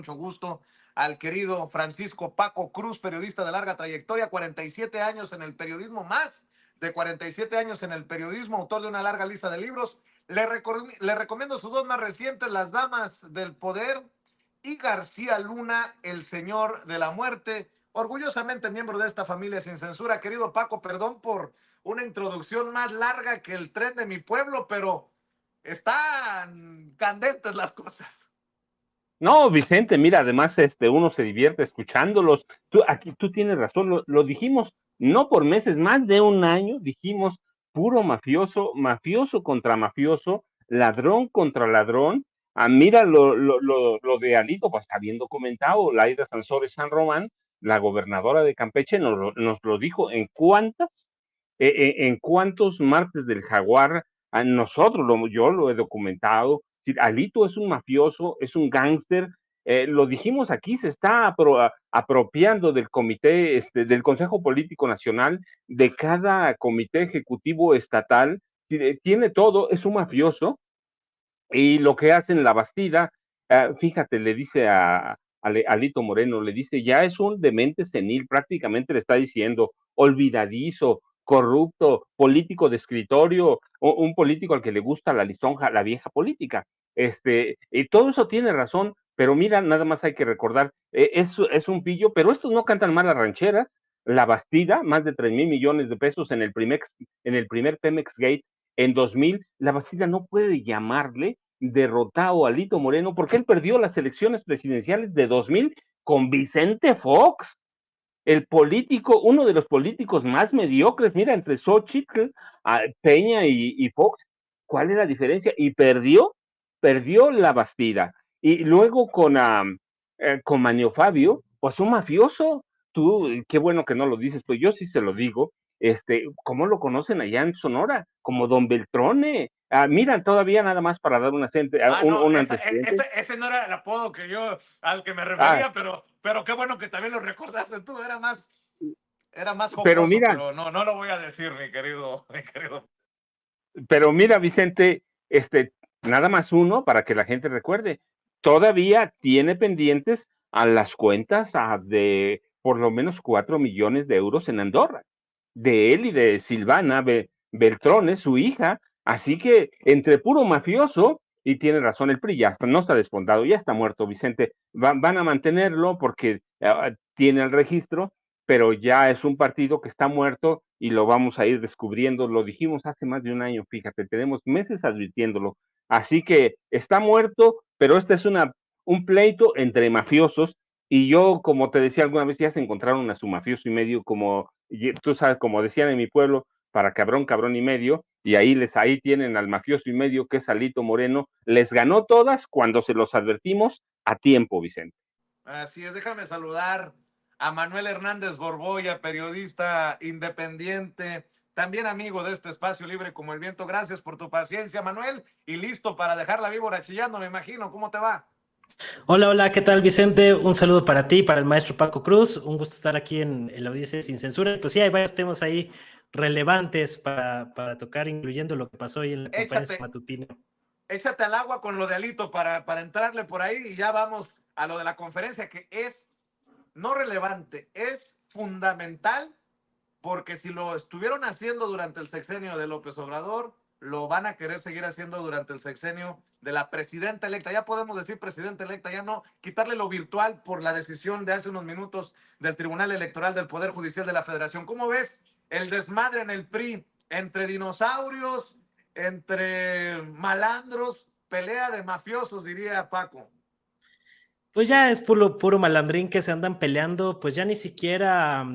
Mucho gusto al querido Francisco Paco Cruz, periodista de larga trayectoria, 47 años en el periodismo, más de 47 años en el periodismo, autor de una larga lista de libros. Le recomiendo sus dos más recientes, Las Damas del Poder y García Luna, El Señor de la Muerte. Orgullosamente miembro de esta familia sin censura. Querido Paco, perdón por una introducción más larga que el tren de mi pueblo, pero están candentes las cosas. No, Vicente, mira, además uno se divierte escuchándolos. Tú tienes razón, lo dijimos, no por meses, más de un año, dijimos puro mafioso, mafioso contra mafioso, ladrón contra ladrón. Mira lo de Alito, pues está bien documentado, Laida Sansores San Román, la gobernadora de Campeche, nos lo dijo en cuántos martes del Jaguar, yo lo he documentado. Si Alito es un mafioso, es un gángster, lo dijimos aquí, se está apropiando del comité, del Consejo Político Nacional, de cada comité ejecutivo estatal, tiene todo, es un mafioso, y lo que hace en la Bastida, fíjate, le dice a Alito Moreno, le dice, ya es un demente senil, prácticamente le está diciendo, olvidadizo, corrupto, político de escritorio, un político al que le gusta la lisonja, la vieja política. Y todo eso tiene razón, pero mira, nada más hay que recordar, es un pillo, pero estos no cantan mal las rancheras. La Bastida, más de 3,000 millones de pesos en el primer Pemex Gate en 2000, la Bastida no puede llamarle derrotado a Alito Moreno porque él perdió las elecciones presidenciales de 2000 con Vicente Fox, el político, uno de los políticos más mediocres, mira, entre Xochitl, Peña y Fox, ¿cuál es la diferencia? Y perdió la Bastida. Y luego con Manio Fabio, pues un mafioso, tú, qué bueno que no lo dices, pues yo sí se lo digo, ¿cómo lo conocen allá en Sonora? Como Don Beltrone. Mira, todavía nada más para dar Ah, no, un antecedente. ese no era el apodo que yo al que me Ah, refería, pero qué bueno que también lo recordaste tú, era más pero jocoso, mira, pero no, no lo voy a decir, mi querido. Pero mira, Vicente, nada más uno para que la gente recuerde. Todavía tiene pendientes a las cuentas de por lo menos 4 millones de euros en Andorra, de él y de Silvana Beltrone, su hija. Así que entre puro mafioso, y tiene razón el PRI, ya está, no está desfondado, ya está muerto, Vicente. Van a mantenerlo porque tiene el registro, pero ya es un partido que está muerto y lo vamos a ir descubriendo. Lo dijimos hace más de un año, fíjate, tenemos meses advirtiéndolo. Así que está muerto, pero este es un pleito entre mafiosos. Y yo, como te decía alguna vez, ya se encontraron a su mafioso y medio, como tú sabes, como decían en mi pueblo, para cabrón, cabrón y medio, y ahí tienen al mafioso y medio, que es Alito Moreno. Les ganó todas cuando se los advertimos a tiempo, Vicente. Así es, déjame saludar a Manuel Hernández Borboya, periodista independiente, también amigo de este espacio libre como el viento. Gracias por tu paciencia, Manuel, y listo para dejar la víbora chillando, me imagino. ¿Cómo te va? Hola, hola, ¿qué tal, Vicente? Un saludo para ti, para el maestro Paco Cruz. Un gusto estar aquí en la audiencia sin censura. Pues sí, hay varios temas ahí relevantes para tocar, incluyendo lo que pasó hoy en la conferencia Échate, matutina. échate al agua con lo de Alito para entrarle por ahí y ya vamos a lo de la conferencia, que es no relevante, es fundamental, porque si lo estuvieron haciendo durante el sexenio de López Obrador, lo van a querer seguir haciendo durante el sexenio de la presidenta electa. Ya podemos decir presidenta electa, ya no quitarle lo virtual por la decisión de hace unos minutos del Tribunal Electoral del Poder Judicial de la Federación. ¿Cómo ves el desmadre en el PRI entre dinosaurios, entre malandros, pelea de mafiosos, diría Paco? Pues ya es puro malandrín que se andan peleando, pues ya ni siquiera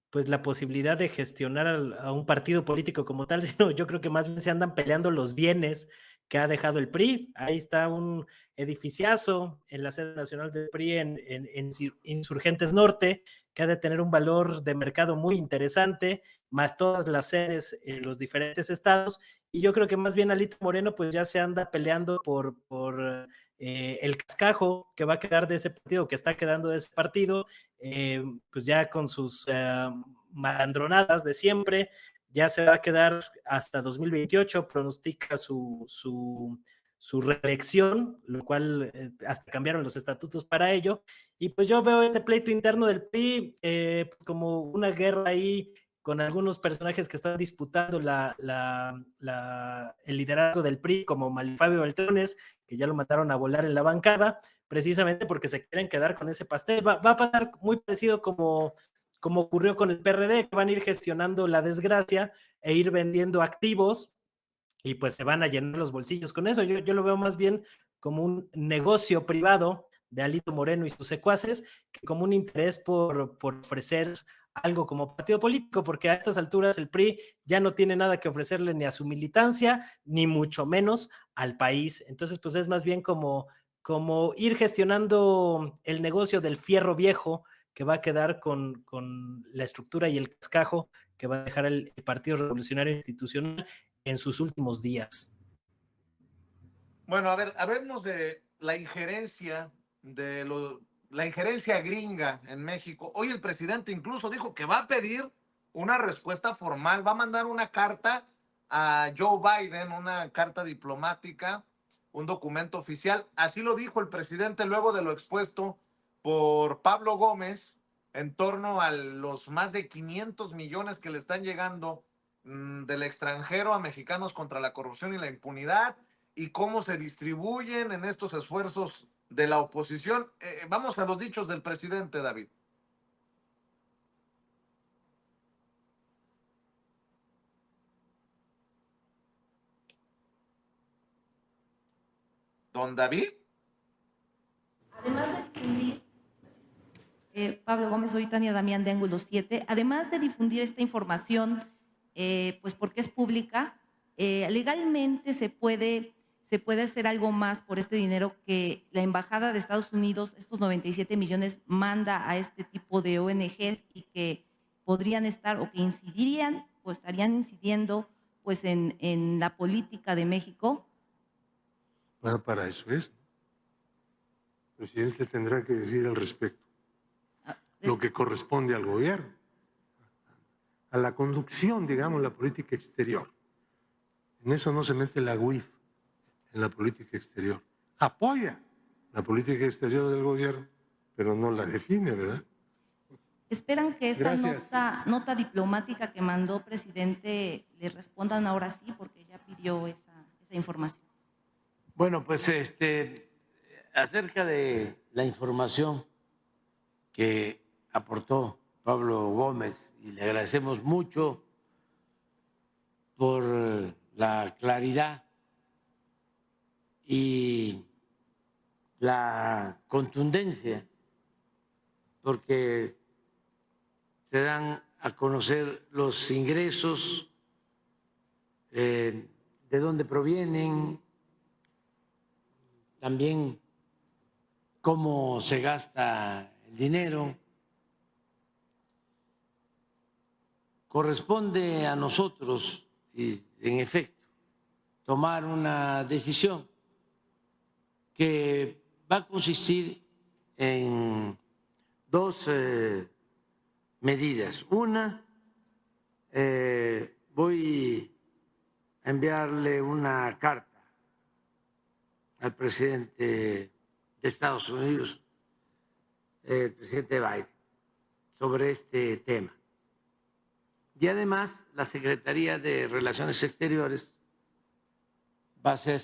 pues la posibilidad de gestionar a un partido político como tal, sino yo creo que más bien se andan peleando los bienes que ha dejado el PRI. Ahí está un edificiazo en la sede nacional del PRI en Insurgentes Norte, que ha de tener un valor de mercado muy interesante, más todas las sedes en los diferentes estados. Y yo creo que más bien Alito Moreno pues ya se anda peleando por el cascajo que va a quedar de ese partido, que está quedando de ese partido, pues ya con sus malandronadas de siempre, ya se va a quedar hasta 2028, pronostica su reelección, lo cual hasta cambiaron los estatutos para ello. Y pues yo veo este pleito interno del PRI como una guerra ahí con algunos personajes que están disputando el liderazgo del PRI, como Malifabio Beltrones, que ya lo mataron a volar en la bancada, precisamente porque se quieren quedar con ese pastel. Va a pasar muy parecido como ocurrió con el PRD, que van a ir gestionando la desgracia e ir vendiendo activos y pues se van a llenar los bolsillos con eso. Yo lo veo más bien como un negocio privado de Alito Moreno y sus secuaces que como un interés por ofrecer algo como partido político, porque a estas alturas el PRI ya no tiene nada que ofrecerle ni a su militancia, ni mucho menos al país. Entonces, pues es más bien como ir gestionando el negocio del fierro viejo que va a quedar con la estructura y el cascajo que va a dejar el Partido Revolucionario Institucional en sus últimos días. Bueno, a ver, hablemos de la injerencia la injerencia gringa en México. Hoy el presidente incluso dijo que va a pedir una respuesta formal, va a mandar una carta a Joe Biden, una carta diplomática, un documento oficial. Así lo dijo el presidente luego de lo expuesto por Pablo Gómez en torno a los más de 500 millones que le están llegando del extranjero a mexicanos contra la corrupción y la impunidad y cómo se distribuyen en estos esfuerzos de la oposición. Vamos a los dichos del presidente, David. Don David. Además de difundir, Pablo Gómez, soy Tania Damián de Ángulo 7, además de difundir esta información, pues porque es pública, legalmente se puede hacer algo más por este dinero que la Embajada de Estados Unidos, estos 97 millones, manda a este tipo de ONGs y que podrían estar o que incidirían o estarían incidiendo pues en la política de México. Bueno, para eso es. El presidente tendrá que decir al respecto lo que corresponde al gobierno, a la conducción, digamos, la política exterior. En eso no se mete la UIF, en la política exterior. Apoya la política exterior del gobierno, pero no la define, ¿verdad? ¿Esperan que esta nota diplomática que mandó presidente le respondan ahora sí, porque ya pidió esa información? Bueno, pues acerca de la información que aportó Pablo Gómez, y le agradecemos mucho por la claridad y la contundencia, porque se dan a conocer los ingresos, de dónde provienen, también cómo se gasta el dinero. Corresponde a nosotros, y en efecto, tomar una decisión que va a consistir en dos medidas. Una, voy a enviarle una carta al presidente de Estados Unidos, el presidente Biden, sobre este tema. Y además, la Secretaría de Relaciones Exteriores va a hacer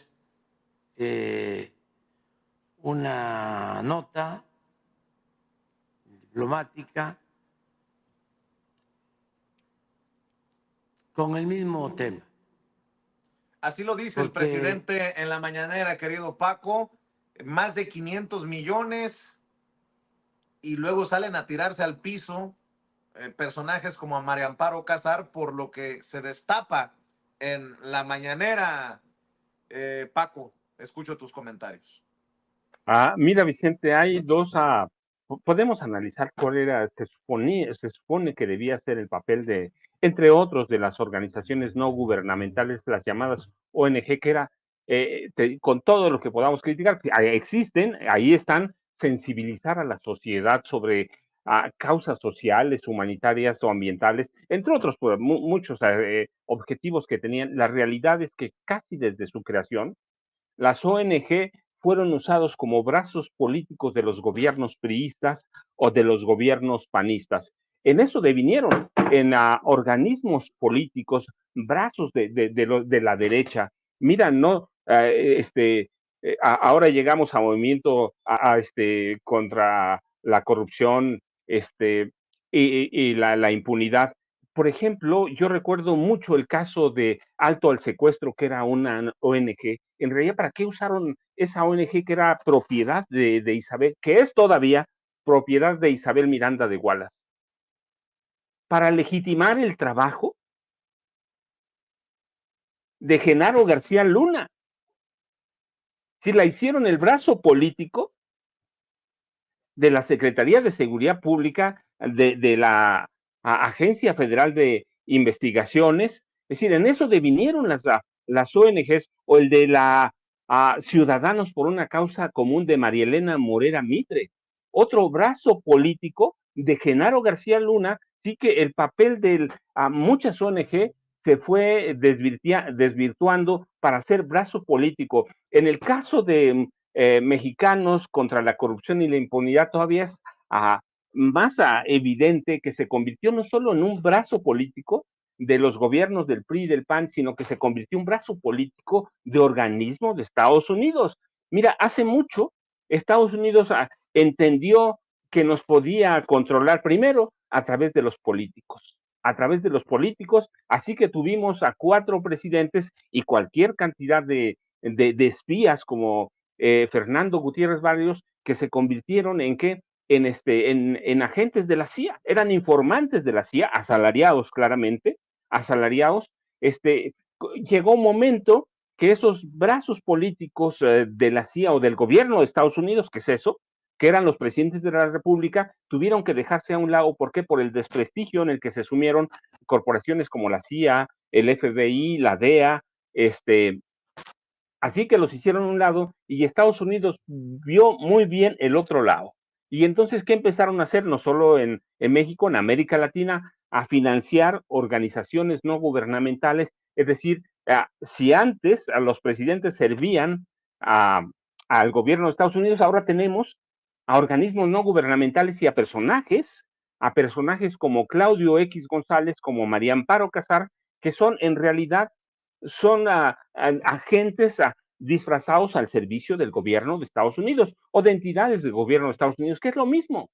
una nota diplomática con el mismo tema. Así lo dice el presidente en la mañanera, querido Paco, más de 500 millones y luego salen a tirarse al piso personajes como a María Amparo Casar, por lo que se destapa en la mañanera. Paco, escucho tus comentarios. Mira, Vicente, hay dos, podemos analizar cuál era, se supone que debía ser el papel de, entre otros, de las organizaciones no gubernamentales, las llamadas ONG, que era, con todo lo que podamos criticar, que existen, ahí están, sensibilizar a la sociedad sobre causas sociales, humanitarias o ambientales, entre otros, pues, muchos objetivos que tenían. La realidad es que casi desde su creación, las ONG fueron usados como brazos políticos de los gobiernos priistas o de los gobiernos panistas. En eso devinieron, en organismos políticos, brazos de la derecha. Mira, no, ahora llegamos a movimiento contra la corrupción y la impunidad. Por ejemplo, yo recuerdo mucho el caso de Alto al Secuestro, que era una ONG. En realidad, ¿para qué usaron esa ONG que era propiedad de Isabel, que es todavía propiedad de Isabel Miranda de Wallace? Para legitimar el trabajo de Genaro García Luna. Si la hicieron el brazo político de la Secretaría de Seguridad Pública, de la Agencia Federal de Investigaciones, es decir, en eso devinieron las ONGs, o el de la Ciudadanos por una Causa Común de María Elena Morera Mitre, otro brazo político de Genaro García Luna. Sí, que el papel de muchas ONG se fue desvirtuando para ser brazo político. En el caso de Mexicanos contra la Corrupción y la Impunidad, todavía es más evidente que se convirtió no solo en un brazo político de los gobiernos del PRI y del PAN, sino que se convirtió en un brazo político de organismos de Estados Unidos. Mira, hace mucho Estados Unidos entendió que nos podía controlar primero a través de los políticos, así que tuvimos a 4 presidentes y cualquier cantidad de espías como Fernando Gutiérrez Barrios, que se convirtieron en qué, en agentes de la CIA, eran informantes de la CIA, asalariados claramente, asalariados. Llegó un momento que esos brazos políticos de la CIA o del gobierno de Estados Unidos, ¿qué es eso?, que eran los presidentes de la República, tuvieron que dejarse a un lado. ¿Por qué? Por el desprestigio en el que se sumieron corporaciones como la CIA, el FBI, la DEA, así que los hicieron a un lado y Estados Unidos vio muy bien el otro lado. Y entonces, ¿qué empezaron a hacer? No solo en México, en América Latina, a financiar organizaciones no gubernamentales. Es decir, si antes a los presidentes servían al gobierno de Estados Unidos, ahora tenemos a organismos no gubernamentales y a personajes como Claudio X González, como María Amparo Casar, que son en realidad agentes disfrazados al servicio del gobierno de Estados Unidos o de entidades del gobierno de Estados Unidos, que es lo mismo.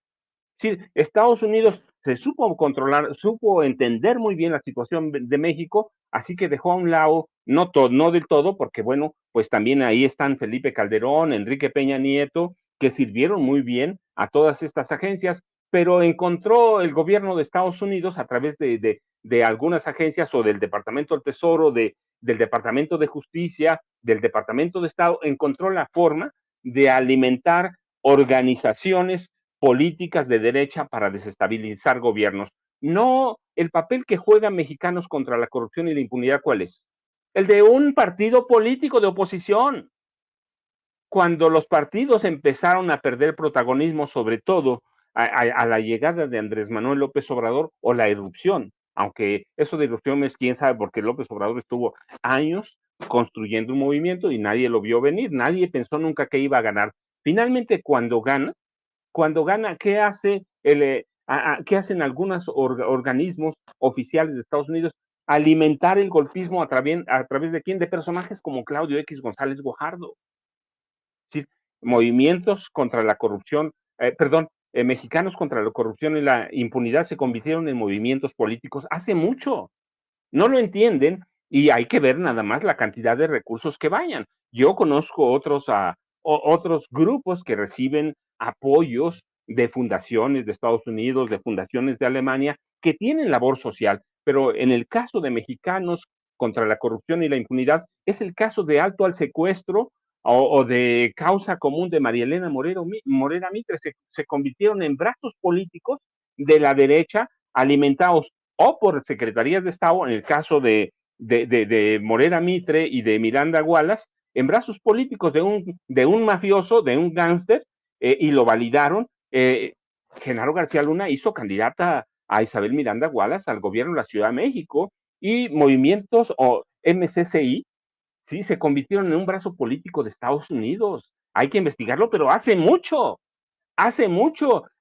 Sí, Estados Unidos se supo controlar, supo entender muy bien la situación de México, así que dejó a un lado, no del todo, porque bueno, pues también ahí están Felipe Calderón, Enrique Peña Nieto, que sirvieron muy bien a todas estas agencias, pero encontró el gobierno de Estados Unidos a través de algunas agencias o del Departamento del Tesoro, del Departamento de Justicia, del Departamento de Estado, encontró la forma de alimentar organizaciones políticas de derecha para desestabilizar gobiernos. No, el papel que juegan Mexicanos contra la corrupción y la impunidad, ¿cuál es? El de un partido político de oposición. Cuando los partidos empezaron a perder protagonismo, sobre todo a la llegada de Andrés Manuel López Obrador, o la irrupción, aunque eso de irrupción es quién sabe, porque López Obrador estuvo años construyendo un movimiento y nadie lo vio venir, nadie pensó nunca que iba a ganar. Finalmente, cuando gana, ¿qué hace qué hacen algunos organismos oficiales de Estados Unidos? Alimentar el golpismo a través de quién? De personajes como Claudio X González Guajardo. ¿Sí? Movimientos contra la corrupción, mexicanos contra la corrupción y la impunidad se convirtieron en movimientos políticos hace mucho. No lo entienden y hay que ver nada más la cantidad de recursos que vayan. Yo conozco otros grupos que reciben apoyos de fundaciones de Estados Unidos, de fundaciones de Alemania, que tienen labor social, pero en el caso de Mexicanos contra la corrupción y la impunidad, es el caso de Alto al Secuestro o de Causa Común de María Elena Morera Mitre, se convirtieron en brazos políticos de la derecha, alimentados o por secretarías de Estado, en el caso de Morera Mitre y de Miranda Wallace, en brazos políticos de un mafioso, de un gángster, y lo validaron. Genaro García Luna hizo candidata a Isabel Miranda Wallace al gobierno de la Ciudad de México, y movimientos o MCCI sí, se convirtieron en un brazo político de Estados Unidos. Hay que investigarlo, pero hace mucho,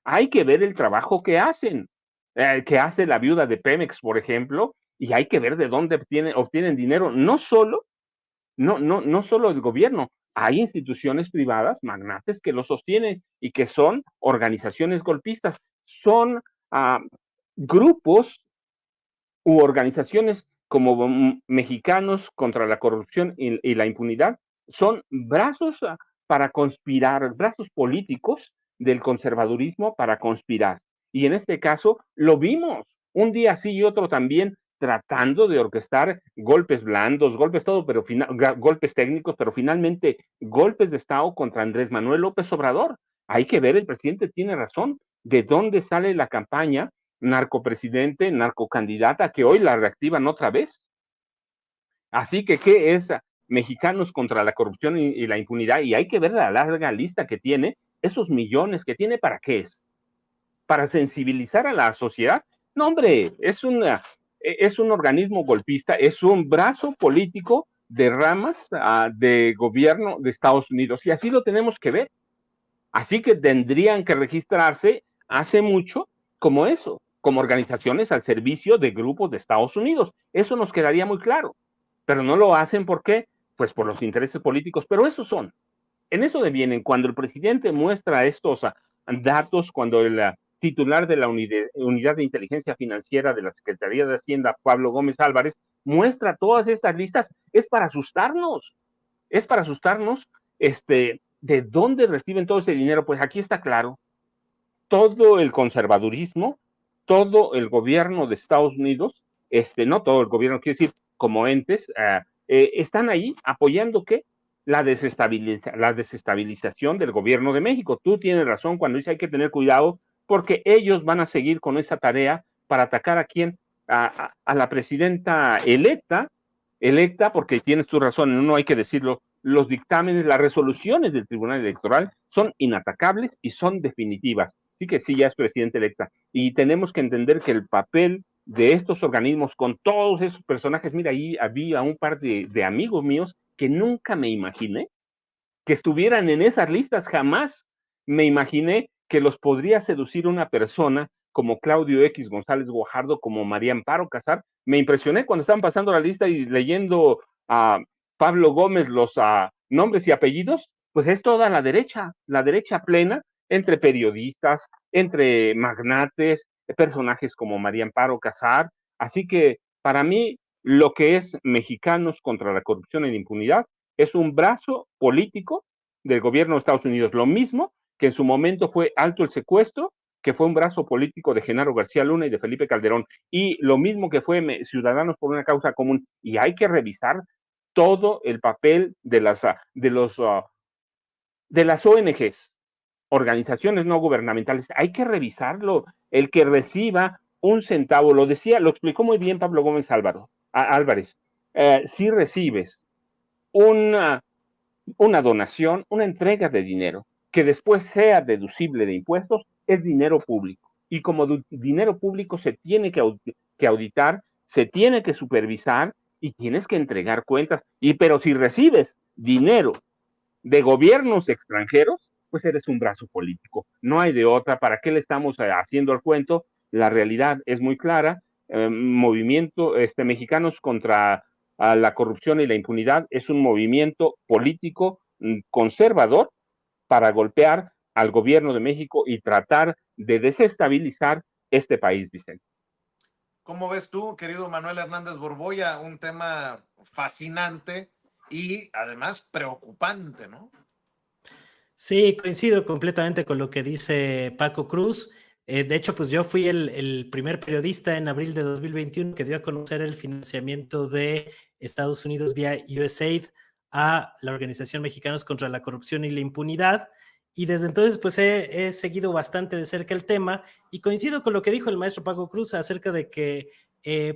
hay que ver el trabajo que hacen, que hace la viuda de Pemex, por ejemplo, y hay que ver de dónde obtienen dinero, no solo el gobierno, hay instituciones privadas, magnates, que lo sostienen y que son organizaciones golpistas, son grupos u organizaciones como Mexicanos contra la Corrupción y la Impunidad, son brazos para conspirar, brazos políticos del conservadurismo para conspirar. Y en este caso lo vimos, un día sí y otro también, tratando de orquestar golpes blandos, golpes todo, pero golpes técnicos, pero finalmente golpes de Estado contra Andrés Manuel López Obrador. Hay que ver, el presidente tiene razón, de dónde sale la campaña narcopresidente, narcocandidata, que hoy la reactivan otra vez. Así que, ¿qué es Mexicanos contra la Corrupción y la Impunidad? Y hay que ver la larga lista que tiene, esos millones que tiene, ¿para qué es? ¿Para sensibilizar a la sociedad? No, hombre, es un organismo golpista, es un brazo político de ramas de gobierno de Estados Unidos, y así lo tenemos que ver. Así que tendrían que registrarse hace mucho como eso, como organizaciones al servicio de grupos de Estados Unidos. Eso nos quedaría muy claro. Pero no lo hacen, ¿por qué? Pues por los intereses políticos. Pero esos son. En eso devienen. Cuando el presidente muestra estos datos, cuando el titular de la Unidad de Inteligencia Financiera de la Secretaría de Hacienda, Pablo Gómez Álvarez, muestra todas estas listas, es para asustarnos. Es para asustarnos, ¿de dónde reciben todo ese dinero? Pues aquí está claro, todo el conservadurismo, todo el gobierno de Estados Unidos, no todo el gobierno, quiero decir, como entes, están ahí apoyando ¿qué? La desestabilización del gobierno de México. Tú tienes razón cuando dice hay que tener cuidado porque ellos van a seguir con esa tarea para atacar a quién, a la presidenta electa, porque tienes tu razón, no hay que decirlo, los dictámenes, las resoluciones del Tribunal Electoral son inatacables y son definitivas. Sí que sí, ya es presidente electa. Y tenemos que entender que el papel de estos organismos con todos esos personajes, mira, ahí había un par de amigos míos que nunca me imaginé que estuvieran en esas listas, jamás me imaginé que los podría seducir una persona como Claudio X González Guajardo, como María Amparo Casar. Me impresioné cuando estaban pasando la lista y leyendo a Pablo Gómez los nombres y apellidos, pues es toda la derecha plena, entre periodistas, entre magnates, personajes como María Amparo Casar. Así que para mí, lo que es Mexicanos contra la Corrupción y la Impunidad es un brazo político del gobierno de Estados Unidos, lo mismo que en su momento fue Alto el Secuestro, que fue un brazo político de Genaro García Luna y de Felipe Calderón, y lo mismo que fue Ciudadanos por una Causa Común, y hay que revisar todo el papel de las ONGs, organizaciones no gubernamentales, hay que revisarlo, el que reciba un centavo, lo explicó muy bien Pablo Gómez Álvarez, si recibes una donación, una entrega de dinero que después sea deducible de impuestos, es dinero público. Y como dinero público se tiene que auditar, se tiene que supervisar y tienes que entregar cuentas. Pero si recibes dinero de gobiernos extranjeros, pues eres un brazo político. No hay de otra. ¿Para qué le estamos haciendo el cuento? La realidad es muy clara. Movimiento Mexicanos contra la Corrupción y la Impunidad es un movimiento político conservador para golpear al gobierno de México y tratar de desestabilizar este país, Vicente. ¿Cómo ves tú, querido Manuel Hernández Borboya? Un tema fascinante y además preocupante, ¿no? Sí, coincido completamente con lo que dice Paco Cruz. De hecho, pues yo fui el primer periodista en abril de 2021 que dio a conocer el financiamiento de Estados Unidos vía USAID a la Organización Mexicanos contra la Corrupción y la Impunidad. Y desde entonces, pues he seguido bastante de cerca el tema y coincido con lo que dijo el maestro Paco Cruz acerca de que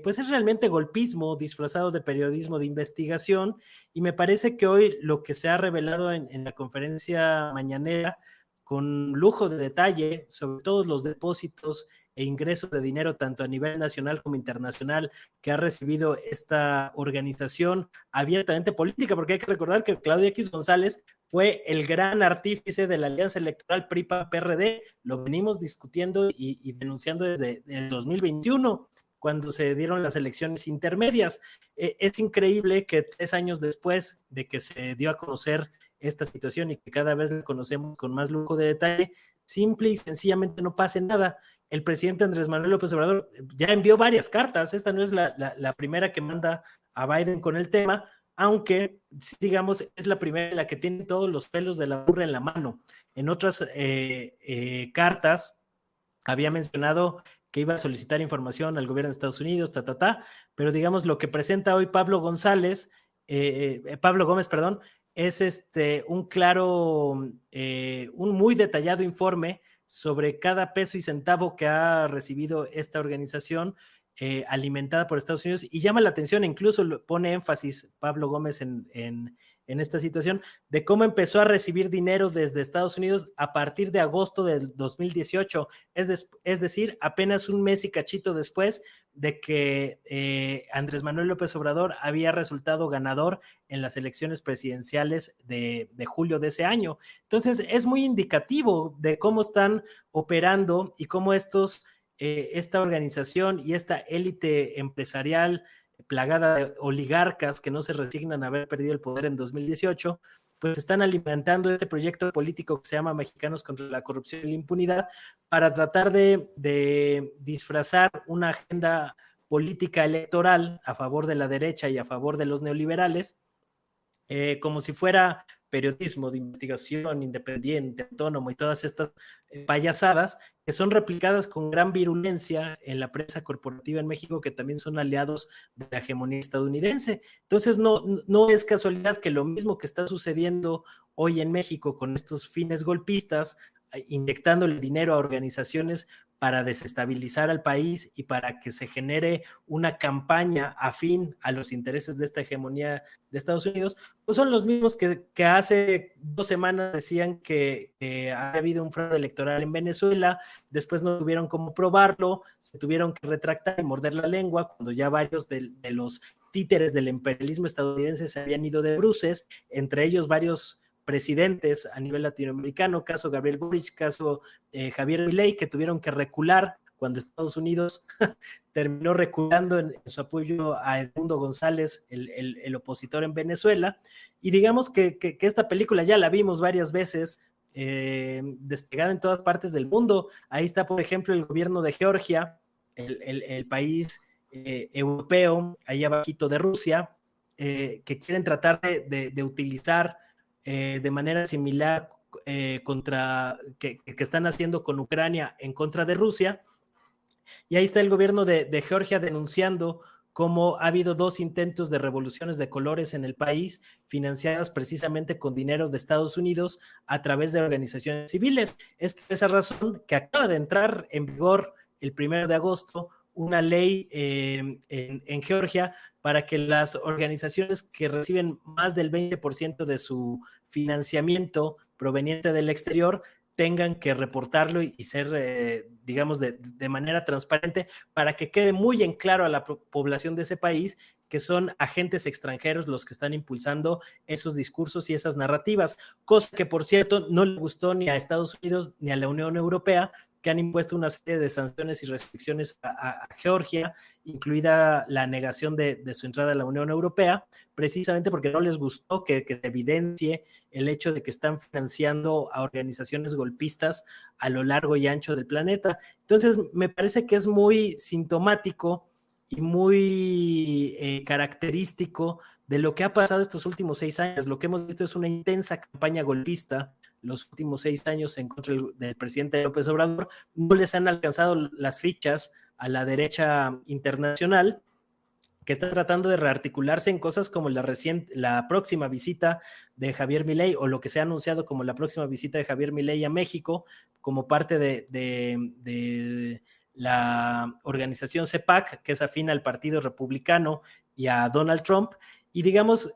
pues es realmente golpismo disfrazado de periodismo de investigación, y me parece que hoy lo que se ha revelado en la conferencia mañanera con lujo de detalle sobre todos los depósitos e ingresos de dinero tanto a nivel nacional como internacional que ha recibido esta organización abiertamente política, porque hay que recordar que Claudio X González fue el gran artífice de la alianza electoral PRI-PAN-PRD, lo venimos discutiendo y denunciando desde el 2021, cuando se dieron las elecciones intermedias. Es increíble que 3 años después de que se dio a conocer esta situación y que cada vez la conocemos con más lujo de detalle, simple y sencillamente no pase nada. El presidente Andrés Manuel López Obrador ya envió varias cartas, esta no es la primera que manda a Biden con el tema, aunque, digamos, es la primera en la que tiene todos los pelos de la burra en la mano. En otras cartas había mencionado que iba a solicitar información al gobierno de Estados Unidos, pero digamos lo que presenta hoy Pablo Gómez, perdón, es un claro, un muy detallado informe sobre cada peso y centavo que ha recibido esta organización alimentada por Estados Unidos, y llama la atención, incluso pone énfasis Pablo Gómez en esta situación, de cómo empezó a recibir dinero desde Estados Unidos a partir de agosto del 2018, es decir, apenas un mes y cachito después de que Andrés Manuel López Obrador había resultado ganador en las elecciones presidenciales de julio de ese año. Entonces, es muy indicativo de cómo están operando y cómo esta organización y esta élite empresarial plagada de oligarcas que no se resignan a haber perdido el poder en 2018, pues están alimentando este proyecto político que se llama Mexicanos contra la Corrupción y la Impunidad para tratar de disfrazar una agenda política electoral a favor de la derecha y a favor de los neoliberales, como si fuera periodismo de investigación independiente, autónomo y todas estas payasadas que son replicadas con gran virulencia en la prensa corporativa en México, que también son aliados de la hegemonía estadounidense. Entonces no es casualidad que lo mismo que está sucediendo hoy en México con estos fines golpistas, inyectando el dinero a organizaciones para desestabilizar al país y para que se genere una campaña afín a los intereses de esta hegemonía de Estados Unidos, pues son los mismos que hace 2 semanas decían que ha habido un fraude electoral en Venezuela, después no tuvieron cómo probarlo, se tuvieron que retractar y morder la lengua cuando ya varios de los títeres del imperialismo estadounidense se habían ido de bruces, entre ellos varios presidentes a nivel latinoamericano, caso Gabriel Boric, caso Javier Milei, que tuvieron que recular cuando Estados Unidos terminó reculando en su apoyo a Edmundo González, el opositor en Venezuela. Y digamos que esta película ya la vimos varias veces, desplegada en todas partes del mundo. Ahí está, por ejemplo, el gobierno de Georgia, el país europeo, ahí abajito de Rusia, que quieren tratar de utilizar de manera similar que están haciendo con Ucrania en contra de Rusia. Y ahí está el gobierno de Georgia denunciando cómo ha habido 2 intentos de revoluciones de colores en el país, financiadas precisamente con dinero de Estados Unidos a través de organizaciones civiles. Es por esa razón que acaba de entrar en vigor el 1 de agosto una ley en Georgia para que las organizaciones que reciben más del 20% de su financiamiento proveniente del exterior tengan que reportarlo y ser, digamos, de manera transparente, para que quede muy en claro a la población de ese país que son agentes extranjeros los que están impulsando esos discursos y esas narrativas, cosa que, por cierto, no le gustó ni a Estados Unidos ni a la Unión Europea, que han impuesto una serie de sanciones y restricciones a Georgia, incluida la negación de su entrada a la Unión Europea, precisamente porque no les gustó que se evidencie el hecho de que están financiando a organizaciones golpistas a lo largo y ancho del planeta. Entonces, me parece que es muy sintomático y muy característico de lo que ha pasado estos últimos 6 años. Lo que hemos visto es una intensa campaña golpista los últimos 6 años en contra del presidente López Obrador. No les han alcanzado las fichas a la derecha internacional, que está tratando de rearticularse en cosas como la próxima visita de Javier Milei, o lo que se ha anunciado como la próxima visita de Javier Milei a México, como parte de la organización CEPAC, que es afín al Partido Republicano y a Donald Trump. Y digamos,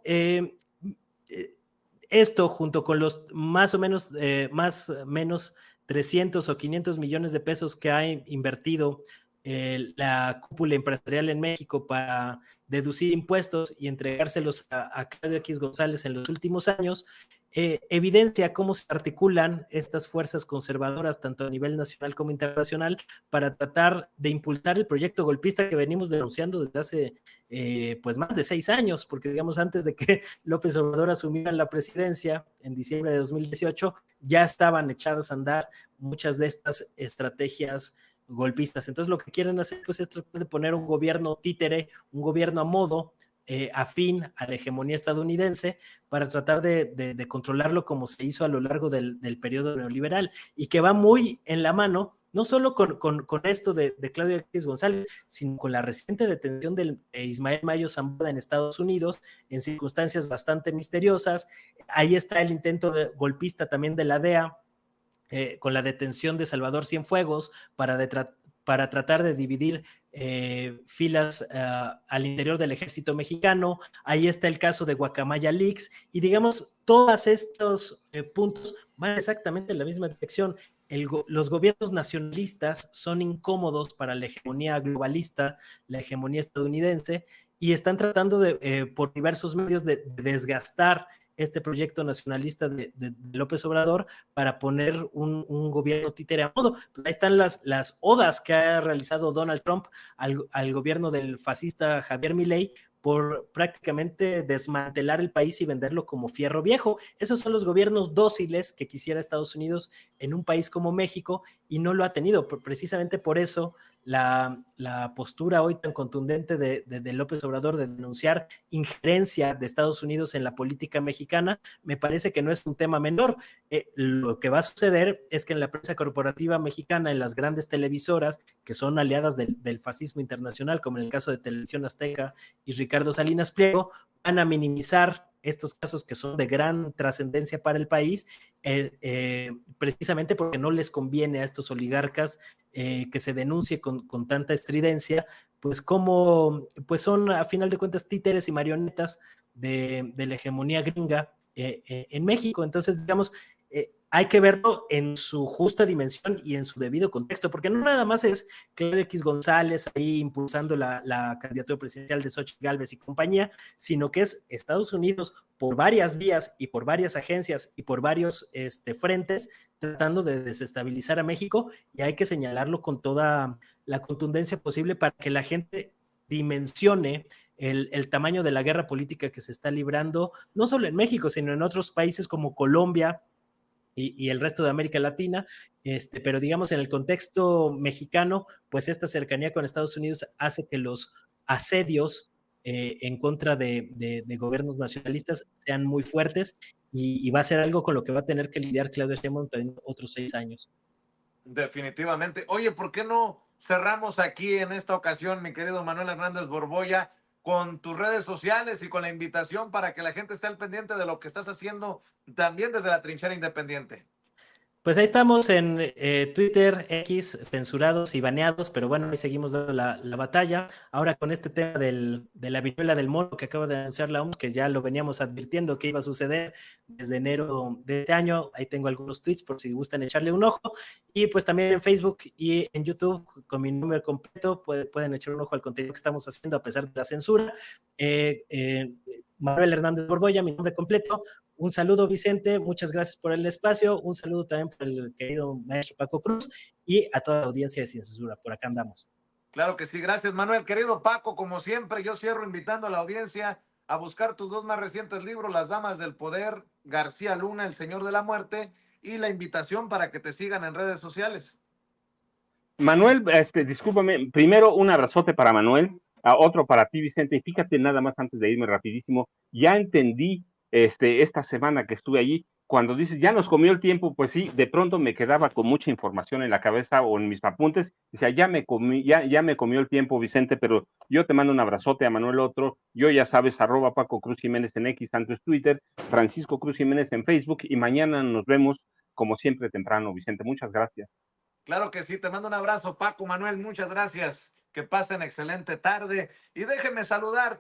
esto junto con los más menos 300 o 500 millones de pesos que ha invertido la cúpula empresarial en México para deducir impuestos y entregárselos a Claudio X González en los últimos años, evidencia cómo se articulan estas fuerzas conservadoras, tanto a nivel nacional como internacional, para tratar de impulsar el proyecto golpista que venimos denunciando desde hace pues más de 6 años, porque digamos antes de que López Obrador asumiera la presidencia en diciembre de 2018, ya estaban echadas a andar muchas de estas estrategias golpistas. Entonces lo que quieren hacer pues es tratar de poner un gobierno títere, un gobierno a modo, afín a la hegemonía estadounidense, para tratar de controlarlo como se hizo a lo largo del periodo neoliberal, y que va muy en la mano no solo con esto de Claudio X González, sino con la reciente detención de Ismael Mayo Zambada en Estados Unidos, en circunstancias bastante misteriosas. Ahí está el intento golpista también de la DEA, con la detención de Salvador Cienfuegos para tratar de dividir filas al interior del ejército mexicano. Ahí está el caso de Guacamaya Leaks, y digamos, todos estos puntos van exactamente en la misma dirección. Los gobiernos nacionalistas son incómodos para la hegemonía globalista, la hegemonía estadounidense, y están tratando por diversos medios de desgastar este proyecto nacionalista de López Obrador para poner un gobierno títere a modo. Pues ahí están las odas que ha realizado Donald Trump al gobierno del fascista Javier Milei por prácticamente desmantelar el país y venderlo como fierro viejo. Esos son los gobiernos dóciles que quisiera Estados Unidos en un país como México, y no lo ha tenido. Precisamente por eso la postura hoy tan contundente de López Obrador de denunciar injerencia de Estados Unidos en la política mexicana, me parece que no es un tema menor. Lo que va a suceder es que en la prensa corporativa mexicana, en las grandes televisoras que son aliadas del fascismo internacional, como en el caso de Televisión Azteca y Ricardo Salinas Pliego, van a minimizar estos casos que son de gran trascendencia para el país, precisamente porque no les conviene a estos oligarcas que se denuncie con tanta estridencia, pues como pues son a final de cuentas títeres y marionetas de la hegemonía gringa en México. Entonces, digamos, hay que verlo en su justa dimensión y en su debido contexto, porque no nada más es Claudio X González ahí impulsando la candidatura presidencial de Xochitl Gálvez y compañía, sino que es Estados Unidos por varias vías y por varias agencias y por varios frentes tratando de desestabilizar a México, y hay que señalarlo con toda la contundencia posible para que la gente dimensione el tamaño de la guerra política que se está librando, no solo en México, sino en otros países como Colombia y el resto de América Latina, pero digamos en el contexto mexicano, pues esta cercanía con Estados Unidos hace que los asedios en contra de gobiernos nacionalistas sean muy fuertes, y va a ser algo con lo que va a tener que lidiar Claudia Sheinbaum en otros 6 años. Definitivamente. Oye, ¿por qué no cerramos aquí en esta ocasión, mi querido Manuel Hernández Borboya, con tus redes sociales y con la invitación para que la gente esté al pendiente de lo que estás haciendo también desde la trinchera independiente? Pues ahí estamos en Twitter, X, censurados y baneados, pero bueno, ahí seguimos dando la batalla. Ahora con este tema de la viruela del mono que acaba de anunciar la OMS, que ya lo veníamos advirtiendo que iba a suceder desde enero de este año. Ahí tengo algunos tweets por si gustan echarle un ojo. Y pues también en Facebook y en YouTube con mi nombre completo pueden echar un ojo al contenido que estamos haciendo a pesar de la censura. Manuel Hernández Borboya, mi nombre completo. Un saludo, Vicente, muchas gracias por el espacio. Un saludo también por el querido maestro Paco Cruz y a toda la audiencia de Sin Censura. Por acá andamos. Claro que sí, gracias, Manuel. Querido Paco, como siempre, yo cierro invitando a la audiencia a buscar tus 2 más recientes libros, Las Damas del Poder, García Luna, El Señor de la Muerte, y la invitación para que te sigan en redes sociales. Manuel, discúlpame, primero un abrazote para Manuel, otro para ti, Vicente, y fíjate nada más antes de irme rapidísimo, ya entendí esta semana que estuve allí, cuando dices, ya nos comió el tiempo, pues sí, de pronto me quedaba con mucha información en la cabeza o en mis apuntes, decía, ya me comió el tiempo, Vicente, pero yo te mando un abrazote, a Manuel otro, yo ya sabes, @Paco Cruz Jiménez en X, tanto es Twitter, Francisco Cruz Jiménez en Facebook, y mañana nos vemos, como siempre, temprano, Vicente, muchas gracias. Claro que sí, te mando un abrazo, Paco, Manuel, muchas gracias, que pasen excelente tarde, y déjenme saludar